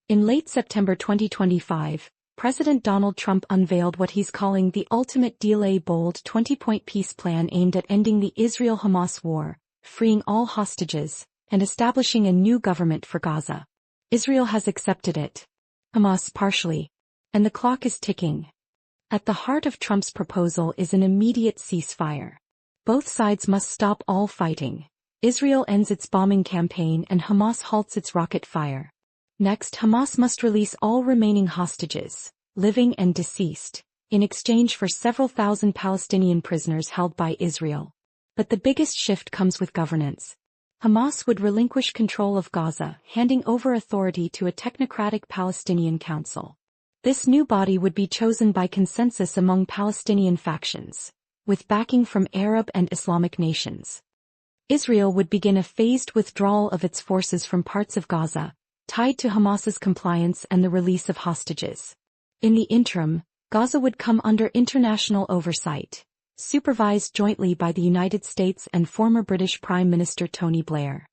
In late September 2025, President Donald Trump unveiled what he's calling the ultimate deal, a bold 20-point peace plan aimed at ending the Israel-Hamas war, freeing all hostages, and establishing a new government for Gaza. Israel has accepted it. Hamas partially. And the clock is ticking. At the heart of Trump's proposal is an immediate ceasefire. Both sides must stop all fighting. Israel ends its bombing campaign and Hamas halts its rocket fire. Next, Hamas must release all remaining hostages, living and deceased, in exchange for several thousand Palestinian prisoners held by Israel. But the biggest shift comes with governance. Hamas would relinquish control of Gaza, handing over authority to a technocratic Palestinian council. This new body would be chosen by consensus among Palestinian factions, with backing from Arab and Islamic nations. Israel would begin a phased withdrawal of its forces from parts of Gaza, tied to Hamas's compliance and the release of hostages. In the interim, Gaza would come under international oversight, supervised jointly by the United States and former British Prime Minister Tony Blair.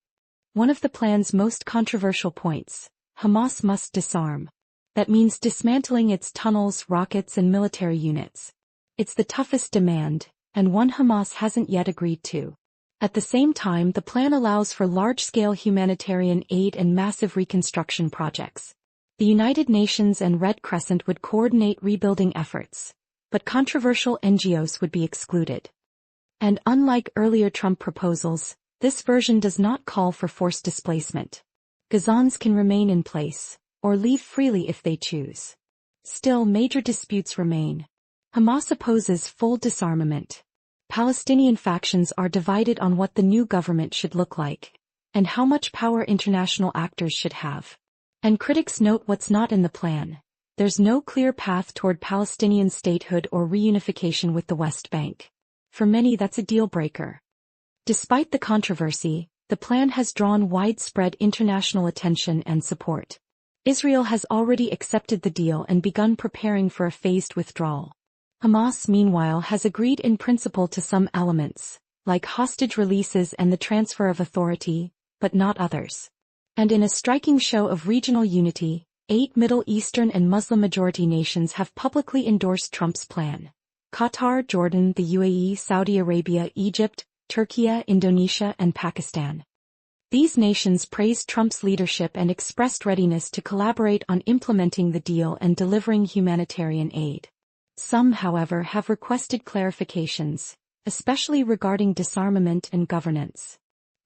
One of the plan's most controversial points: Hamas must disarm. That means dismantling its tunnels, rockets and military units. It's the toughest demand, and one Hamas hasn't yet agreed to. At the same time, the plan allows for large-scale humanitarian aid and massive reconstruction projects. The United Nations and Red Crescent would coordinate rebuilding efforts, but controversial NGOs would be excluded. And unlike earlier Trump proposals, this version does not call for forced displacement. Gazans can remain in place, or leave freely if they choose. Still, major disputes remain. Hamas opposes full disarmament. Palestinian factions are divided on what the new government should look like, and how much power international actors should have. And critics note what's not in the plan. There's no clear path toward Palestinian statehood or reunification with the West Bank. For many, that's a deal-breaker. Despite the controversy, the plan has drawn widespread international attention and support. Israel has already accepted the deal and begun preparing for a phased withdrawal. Hamas, meanwhile, has agreed in principle to some elements, like hostage releases and the transfer of authority, but not others. And in a striking show of regional unity, 8 Middle Eastern and Muslim-majority nations have publicly endorsed Trump's plan: Qatar, Jordan, the UAE, Saudi Arabia, Egypt, Turkey, Indonesia, and Pakistan. These nations praised Trump's leadership and expressed readiness to collaborate on implementing the deal and delivering humanitarian aid. Some, however, have requested clarifications, especially regarding disarmament and governance.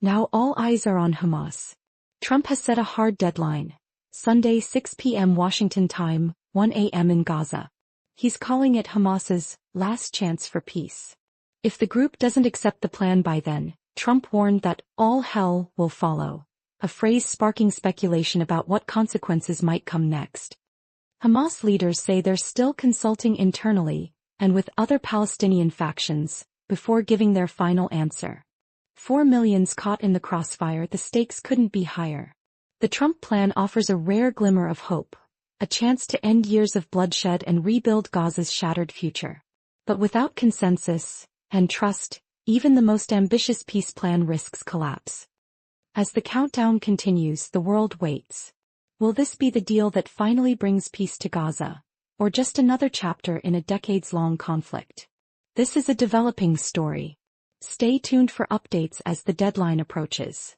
Now all eyes are on Hamas. Trump has set a hard deadline: Sunday 6 p.m. Washington time, 1 a.m. in Gaza. He's calling it Hamas's last chance for peace. If the group doesn't accept the plan by then, Trump warned that all hell will follow, a phrase sparking speculation about what consequences might come next. Hamas leaders say they're still consulting internally, and with other Palestinian factions, before giving their final answer. 4 million caught in the crossfire, the stakes couldn't be higher. The Trump plan offers a rare glimmer of hope, a chance to end years of bloodshed and rebuild Gaza's shattered future. But without consensus and trust, even the most ambitious peace plan risks collapse. As the countdown continues, the world waits. Will this be the deal that finally brings peace to Gaza, or just another chapter in a decades-long conflict? This is a developing story. Stay tuned for updates as the deadline approaches.